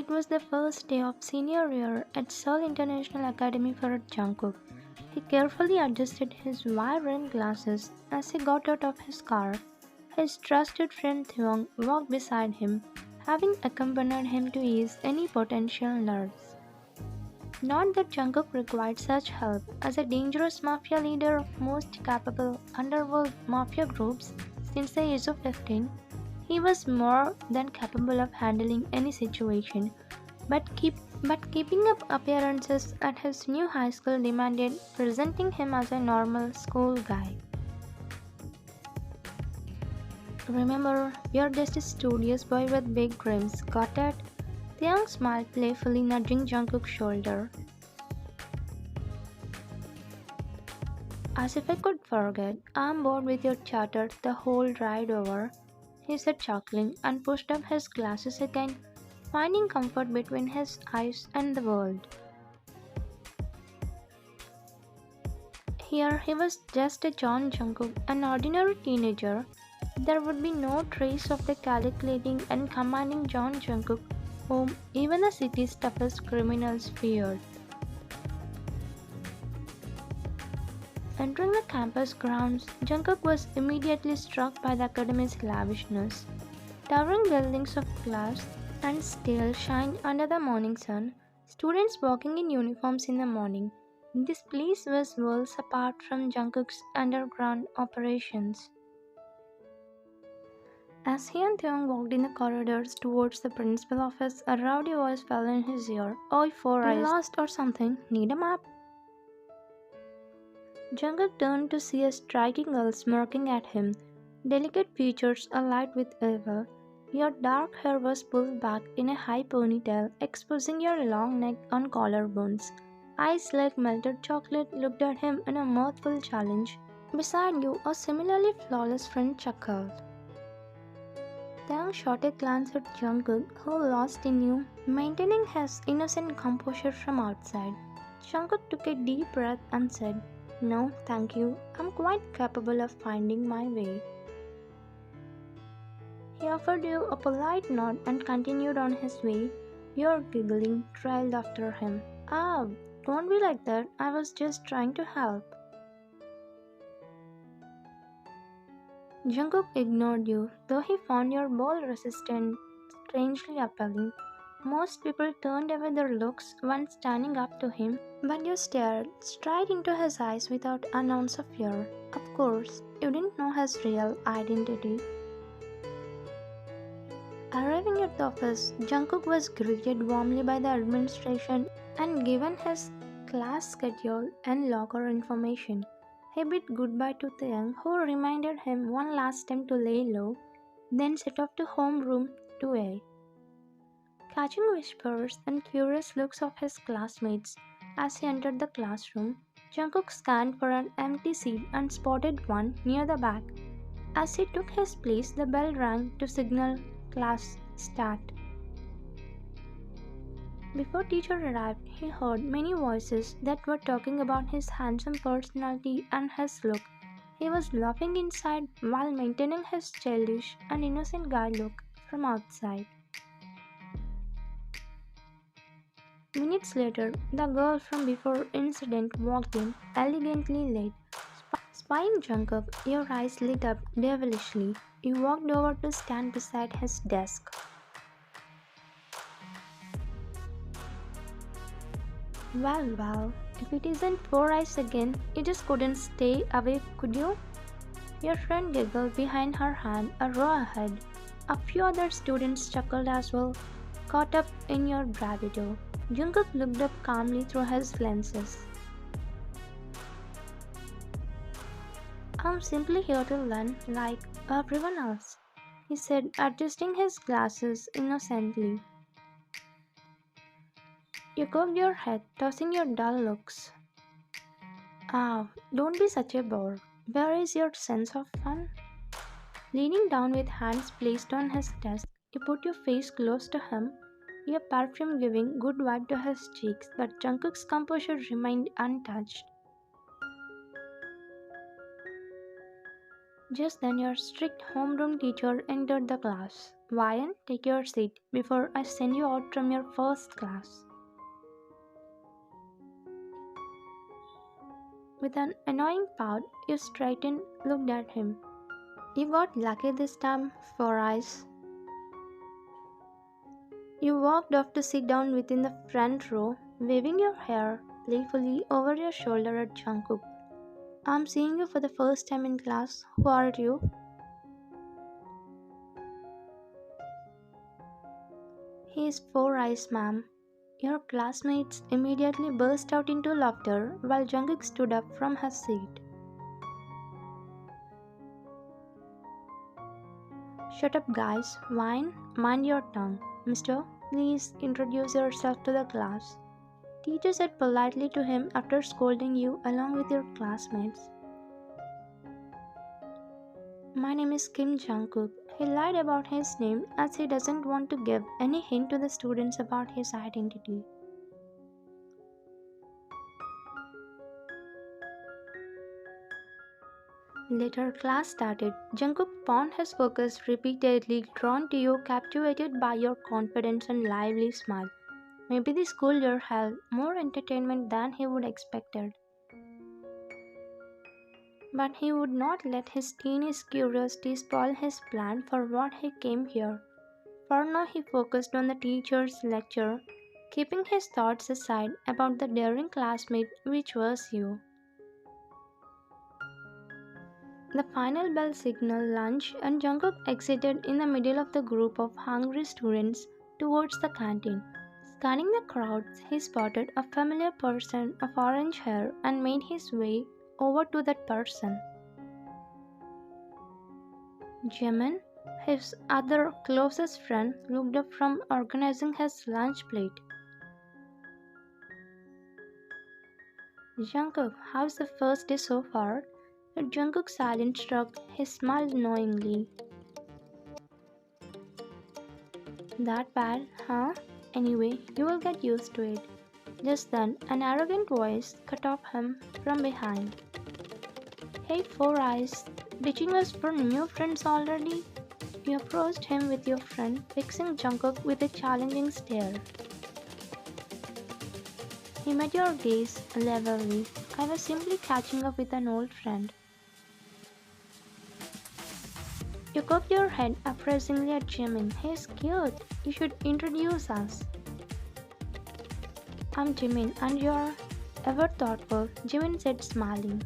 It was the first day of senior year at Seoul International Academy for Jungkook. He carefully adjusted his wire-rimmed glasses as he got out of his car. His trusted friend Theong walked beside him, having accompanied him to ease any potential nerves. Not that Jungkook required such help. As a dangerous mafia leader of most capable underworld mafia groups since the age of 15, he was more than capable of handling any situation. But keeping up appearances at his new high school demanded presenting him as a normal school guy. Remember, you're just a studious boy with big dreams, got it? Taeyang smiled playfully, nudging Jungkook's shoulder. As if I could forget, I'm bored with your chatter the whole ride over, he said, chuckling, and pushed up his glasses again, finding comfort between his eyes and the world. Here he was just a John Jungkook, an ordinary teenager. There would be no trace of the calculating and commanding John Jungkook whom even the city's toughest criminals feared. Entering the campus grounds, Jungkook was immediately struck by the academy's lavishness. Towering buildings of glass and steel shined under the morning sun, students walking in uniforms in the morning. This place was worlds apart from Jungkook's underground operations. As he and Theon walked in the corridors towards the principal office, a rowdy voice fell in his ear. Oi, four eyes. Lost or something? Need a map? Jungkook turned to see a striking girl smirking at him, delicate features alight with evil. Your dark hair was pulled back in a high ponytail, exposing your long neck and collarbones. Eyes like melted chocolate looked at him in a mirthful challenge. Beside you, a similarly flawless friend chuckled. Taeyang shot a glance at Jungkook, who lost in you, maintaining his innocent composure from outside. Jungkook took a deep breath and said, "No, thank you. I'm quite capable of finding my way." He offered you a polite nod and continued on his way. Your giggling trailed after him. "Ah, don't be like that. I was just trying to help." Jungkook ignored you, though he found your bold resistance strangely appealing. Most people turned away their looks when standing up to him, but you stared straight into his eyes without an ounce of fear. Of course, you didn't know his real identity. Arriving at the office, Jungkook was greeted warmly by the administration and given his class schedule and locker information. He bid goodbye to Taeyang, who reminded him one last time to lay low, then set off to homeroom 2A. Catching whispers and curious looks of his classmates as he entered the classroom, Jungkook scanned for an empty seat and spotted one near the back. As he took his place, the bell rang to signal class start. Before teacher arrived, he heard many voices that were talking about his handsome personality and his look. He was laughing inside while maintaining his childish and innocent guy look from outside. Minutes later, the girl from before incident walked in, elegantly late. Spying Jungkook, your eyes lit up devilishly. You walked over to stand beside his desk. Well, if it isn't four eyes again, you just couldn't stay away, could you? Your friend giggled behind her hand, a row ahead. A few other students chuckled as well, caught up in your bravado. Jungkook looked up calmly through his lenses. "I'm simply here to learn, like everyone else," he said, adjusting his glasses innocently. You cocked your head, tossing your dull looks. "Ah, don't be such a bore. Where is your sense of fun?" Leaning down with hands placed on his desk, you put your face close to him, your perfume giving good vibe to his cheeks, but Jungkook's composure remained untouched. Just then, your strict homeroom teacher entered the class. Ryan, take your seat before I send you out from your first class. With an annoying pout, you straightened, looked at him. You got lucky this time, Four Eyes. You walked off to sit down within the front row, waving your hair playfully over your shoulder at Jungkook. I'm seeing you for the first time in class. Who are you? He is Four Eyes, ma'am. Your classmates immediately burst out into laughter while Jungkook stood up from her seat. Shut up, guys. Wine, mind your tongue. Mister, please introduce yourself to the class. Teacher said politely to him after scolding you along with your classmates. My name is Kim Jungkook. He lied about his name as he doesn't want to give any hint to the students about his identity. Later class started. Jungkook pawned his focus repeatedly, drawn to you, captivated by your confidence and lively smile. Maybe the school year held more entertainment than he would expected. But he would not let his teenage curiosity spoil his plan for what he came here. For now he focused on the teacher's lecture, keeping his thoughts aside about the daring classmate which was you. The final bell signaled lunch and Jungkook exited in the middle of the group of hungry students towards the canteen. Scanning the crowds, he spotted a familiar person of orange hair and made his way over to that person. Jimin, his other closest friend, looked up from organizing his lunch plate. Jungkook, how's the first day so far? At Jungkook's silent shrug, he smiled knowingly. That bad, huh? Anyway, you will get used to it. Just then, an arrogant voice cut off him from behind. Hey, Four Eyes, ditching us for new friends already? You approached him with your friend, fixing Jungkook with a challenging stare. He met your gaze levelly. I was simply catching up with an old friend. You cocked your head appraisingly at Jimin. He's cute. You should introduce us. I'm Jimin and you're ever thoughtful, Jimin said smiling.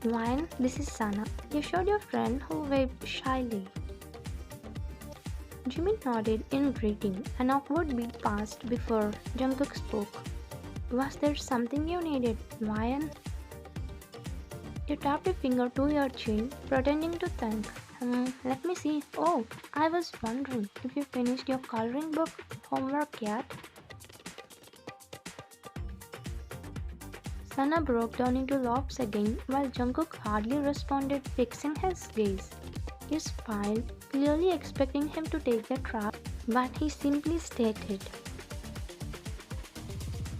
Ryan, this is Sana. You showed your friend who waved shyly. Jimin nodded in greeting. An awkward beat passed before Jungkook spoke. Was there something you needed, Ryan? You tapped a finger to your chin, pretending to think. Let me see. Oh, I was wondering if you finished your coloring book homework yet? Sana broke down into laughs again while Jungkook hardly responded, fixing his gaze. You smiled, clearly expecting him to take the trap, but he simply stated,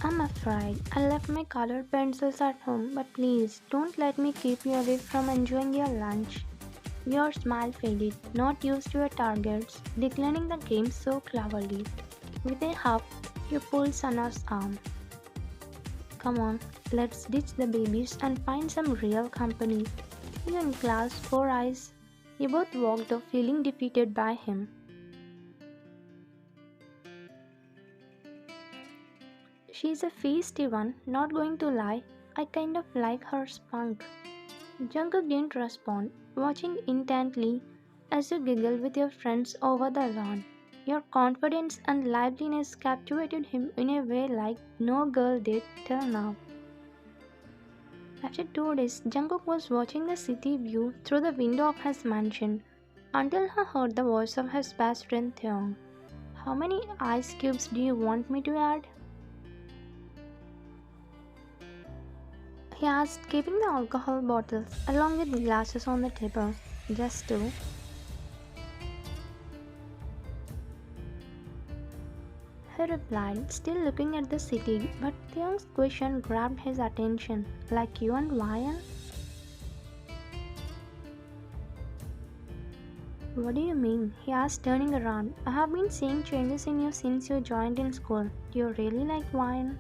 I'm afraid I left my colored pencils at home, but please don't let me keep you away from enjoying your lunch. Your smile faded, not used to your targets, declining the game so cleverly. With a huff, you pulled Sana's arm. Come on, let's ditch the babies and find some real company. You in class, Four Eyes. You both walked off feeling defeated by him. She's a feisty one, not going to lie. I kind of like her spunk. Jungkook didn't respond, watching intently as you giggled with your friends over the lawn. Your confidence and liveliness captivated him in a way like no girl did till now. After 2 days, Jungkook was watching the city view through the window of his mansion until he heard the voice of his best friend Theong. How many ice cubes do you want me to add? He asked, keeping the alcohol bottles along with glasses on the table. Just two. He replied, still looking at the city, but Theong's question grabbed his attention. Like you and Ryan? What do you mean? He asked, turning around. I have been seeing changes in you since you joined in school. Do you really like wine?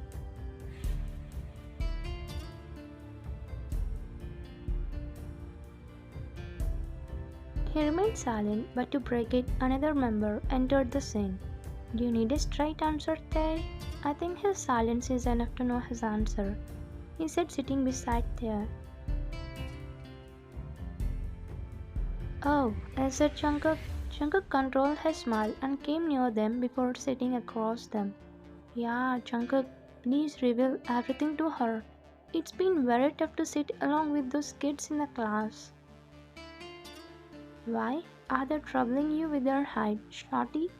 He remained silent, but to break it, another member entered the scene. Do you need a straight answer, Tay? I think his silence is enough to know his answer, he said, sitting beside Tay. Oh, is it Jungkook? Jungkook controlled his smile and came near them before sitting across them. Yeah, Jungkook, please reveal everything to her. It's been very tough to sit along with those kids in the class. Why? Are they troubling you with their height, Shorty?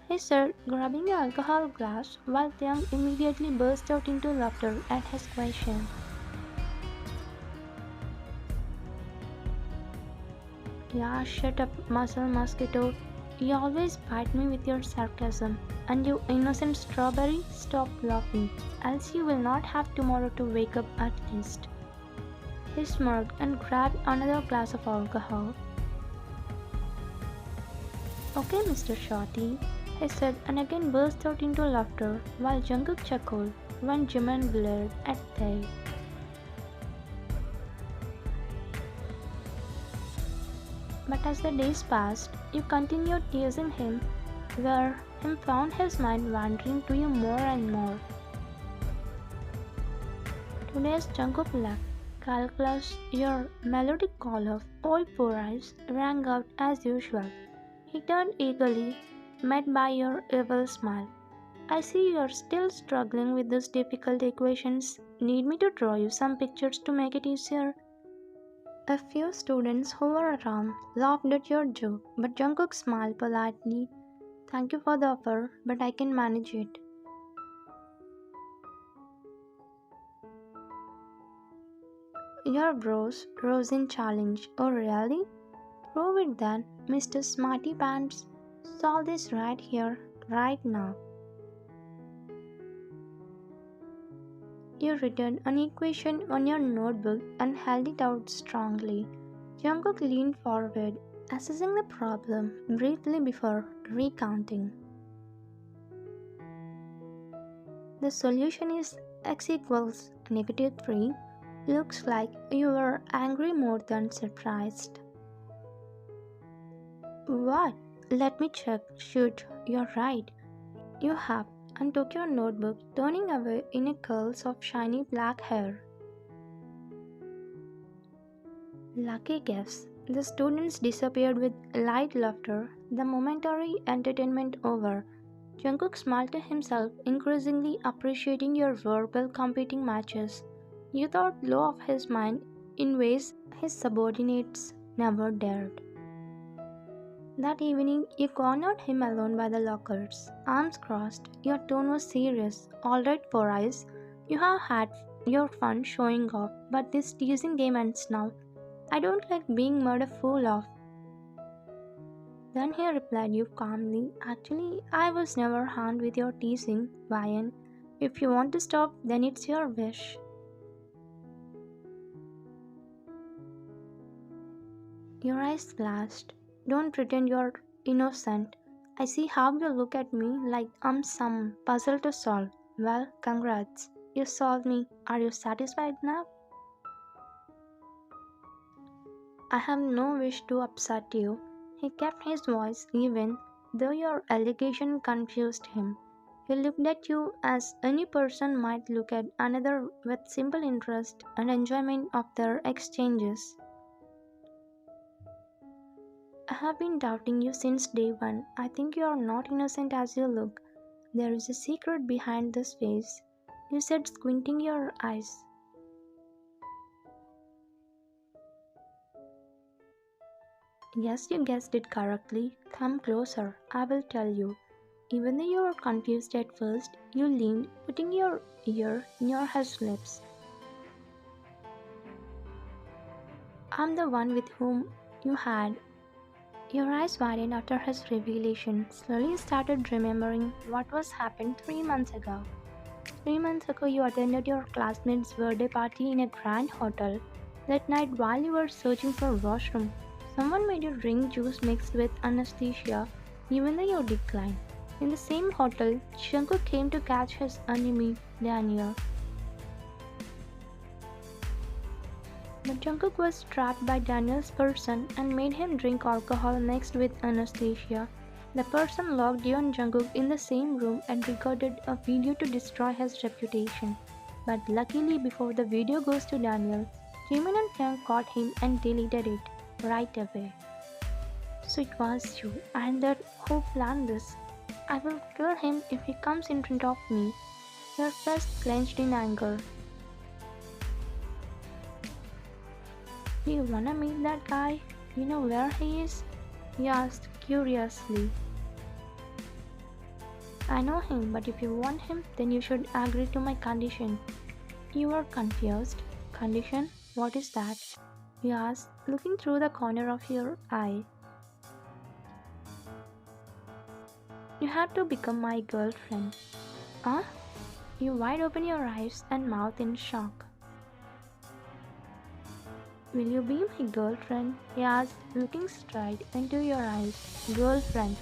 He said, grabbing an alcohol glass, while Young immediately burst out into laughter at his question. Yeah, shut up, muscle mosquito. You always bite me with your sarcasm. And you innocent strawberry, stop laughing, else you will not have tomorrow to wake up at least. He smirked and grabbed another glass of alcohol. Okay, Mr. Shorty, he said, and again burst out into laughter while Jungkook chuckled when Jimin glared at Tae. But as the days passed, you continued teasing him, where him found his mind wandering to you more and more. Today's Jungkook left. Calculus, your melodic call of all four eyes rang out as usual. He turned eagerly, met by your evil smile. I see you're still struggling with those difficult equations. Need me to draw you some pictures to make it easier? A few students who were around laughed at your joke, but Jungkook smiled politely. Thank you for the offer, but I can manage it. Your brows rose in challenge. Oh, really? Prove it then, Mr. Smarty Pants. Solve this right here, right now. You written an equation on your notebook and held it out strongly. Jungkook leaned forward, assessing the problem briefly before recounting. The solution is x equals -3. Looks like you were angry more than surprised. What? Let me check. Shoot, you're right. You have, and took your notebook, turning away in a curls of shiny black hair. Lucky guess. The students disappeared with light laughter, the momentary entertainment over. Jungkook smiled to himself, increasingly appreciating your verbal competing matches. You thought low of his mind in ways his subordinates never dared. That evening, you cornered him alone by the lockers. Arms crossed, your tone was serious. Alright, Four Eyes, you have had your fun showing off, but this teasing game ends now. I don't like being made a fool of. Then he replied you calmly, actually, I was never harmed with your teasing, Ryan. If you want to stop, then it's your wish. Your eyes flashed. Don't pretend you're innocent. I see how you look at me like I'm some puzzle to solve. Well, congrats. You solved me. Are you satisfied now? I have no wish to upset you. He kept his voice even, though your allegation confused him. He looked at you as any person might look at another with simple interest and enjoyment of their exchanges. I have been doubting you since day one. I think you are not innocent as you look. There is a secret behind this face, you said, squinting your eyes. Yes, you guessed it correctly. Come closer, I will tell you. Even though you were confused at first, you leaned, putting your ear near his lips. I'm the one with whom you had. Your eyes widened after his revelation. Slowly started remembering what was happened 3 months ago. 3 months ago, you attended your classmate's birthday party in a grand hotel. That night, while you were searching for a washroom, Someone made you drink juice mixed with anesthesia, even though you declined. In the same hotel, Jungkook came to catch his enemy, Daniel. But Jungkook was trapped by Daniel's person and made him drink alcohol mixed with anesthesia. The person locked you and Jungkook in the same room and recorded a video to destroy his reputation. But luckily, before the video goes to Daniel, Jimin and Pyong caught him and deleted it right away. So it was you and that who planned this. I will kill him if he comes in front of me. Your fist clenched in anger. Do you wanna meet that guy? You know where he is? He asked curiously. I know him, but if you want him, then you should agree to my condition. You are confused. Condition? What is that? He asked, looking through the corner of your eye. You have to become my girlfriend. Huh? You wide open your eyes and mouth in shock. Will you be my girlfriend? He asked, looking straight into your eyes. Girlfriend.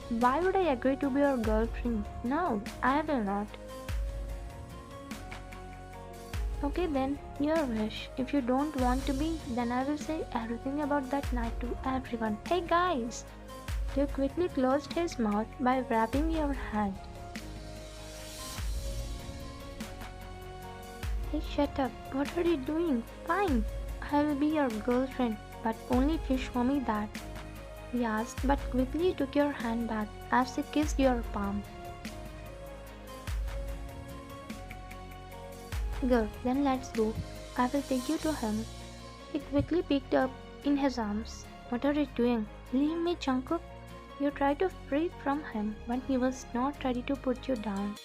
Why would I agree to be your girlfriend? No, I will not. Okay then, your wish. If you don't want to be, then I will say everything about that night to everyone. Hey guys! You quickly closed his mouth by wrapping your hand. Hey, shut up. What are you doing? Fine. I will be your girlfriend, but only if you show me that. He asked, but quickly took your hand back as he kissed your palm. Good, then let's go. I will take you to him. He quickly picked up in his arms. What are you doing? Leave me, Jungkook. You tried to free from him when he was not ready to put you down.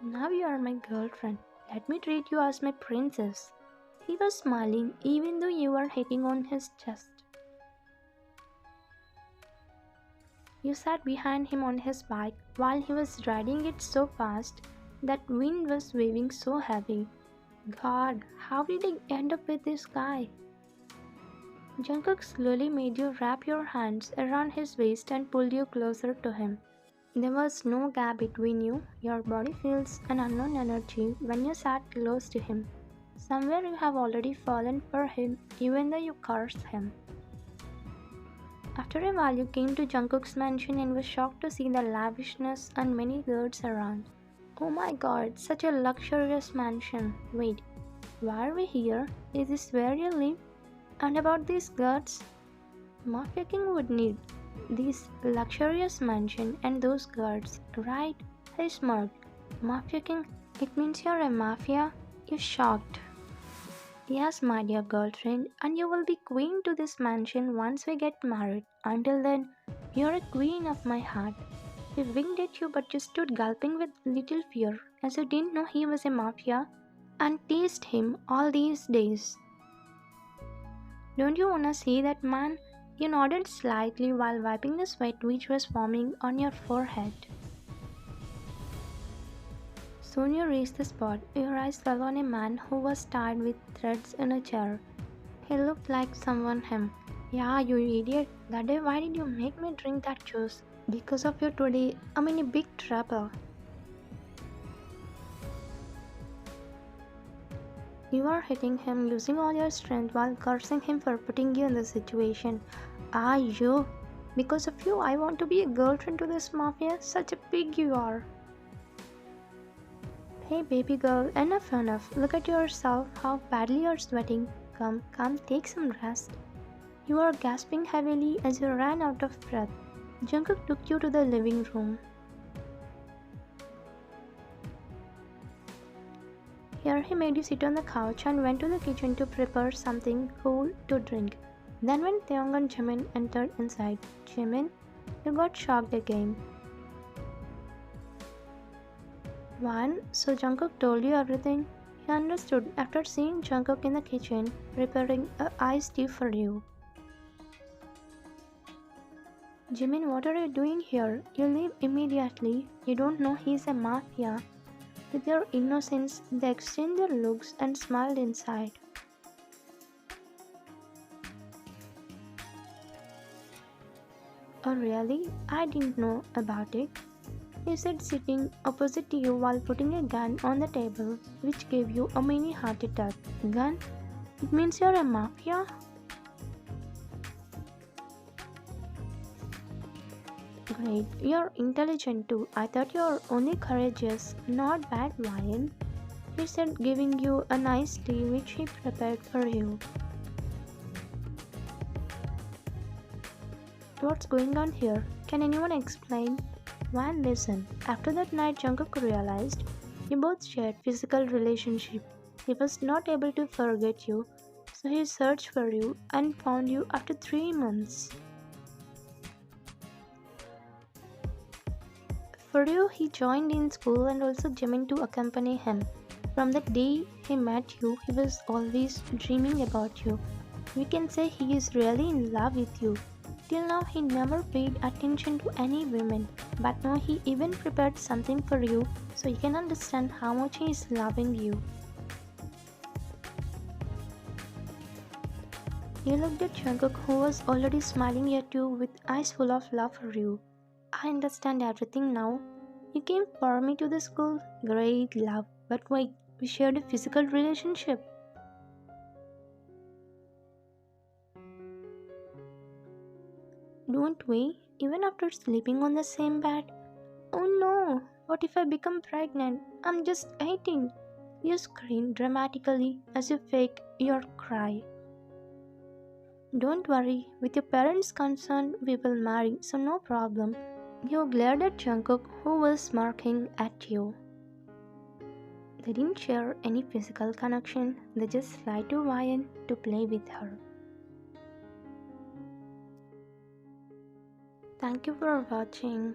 Now you are my girlfriend. Let me treat you as my princess. He was smiling even though you were hitting on his chest. You sat behind him on his bike while he was riding it so fast that wind was waving so heavy. God, how did he end up with this guy? Jungkook slowly made you wrap your hands around his waist and pulled you closer to him. There was no gap between you. Your body feels an unknown energy when you sat close to him. Somewhere you have already fallen for him even though you cursed him. After a while you came to Jungkook's mansion and were shocked to see the lavishness and many guards around. Oh my god, such a luxurious mansion. Wait, why are we here? Is this where you live? And about these guards? Mafia King would need this luxurious mansion and those guards, right? He smirked. Mafia King, it means you're a mafia? You shocked. Yes, my dear girlfriend, and you will be queen to this mansion once we get married. Until then, you're a queen of my heart. He winked at you, but you stood gulping with little fear, as you didn't know he was a mafia and teased him all these days. Don't you wanna see that man? You nodded slightly while wiping the sweat which was forming on your forehead. Soon you reached the spot. Your eyes fell on a man who was tied with threads in a chair. He looked like someone him. Yeah, you idiot. That day why did you make me drink that juice? Because of you today, I'm in a big trouble. You are hitting him using all your strength while cursing him for putting you in this situation. Ah, you. Because of you, I want to be a girlfriend to this mafia. Such a pig you are. Hey baby girl, enough. Look at yourself, how badly you're sweating. Come, take some rest. You are gasping heavily as you ran out of breath. Jungkook took you to the living room. Here he made you sit on the couch and went to the kitchen to prepare something cool to drink. Then when Taeyong and Jimin entered inside, Jimin, you got shocked again. So Jungkook told you everything? He understood after seeing Jungkook in the kitchen preparing a iced tea for you. Jimin, what are you doing here? You leave immediately. You don't know he's a mafia. With your innocence, they exchanged their looks and smiled inside. Oh, really? I didn't know about it. He said sitting opposite to you while putting a gun on the table, which gave you a mini heart attack. Gun? It means you're a mafia? Great. You're intelligent too. I thought you're only courageous, not bad, Ryan. He said giving you a nice tea which he prepared for you. What's going on here? Can anyone explain? Van, listen. After that night, Jungkook realized you both shared physical relationship. He was not able to forget you, so he searched for you and found you after 3 months. For you, he joined in school and also Jimin to accompany him. From the day he met you, he was always dreaming about you. We can say he is really in love with you. Till now, he never paid attention to any women, but now he even prepared something for you so you can understand how much he is loving you. You looked at Jungkook, who was already smiling at you with eyes full of love for you. I understand everything now. You came for me to the school. Great love. But wait, we shared a physical relationship. Don't we? Even after sleeping on the same bed? Oh no! What if I become pregnant? I'm just 18. You scream dramatically as you fake your cry. Don't worry, with your parents' consent, we will marry, so no problem. You glared at Jungkook, who was smirking at you. They didn't share any physical connection, they just fly to Ryan to play with her. Thank you for watching.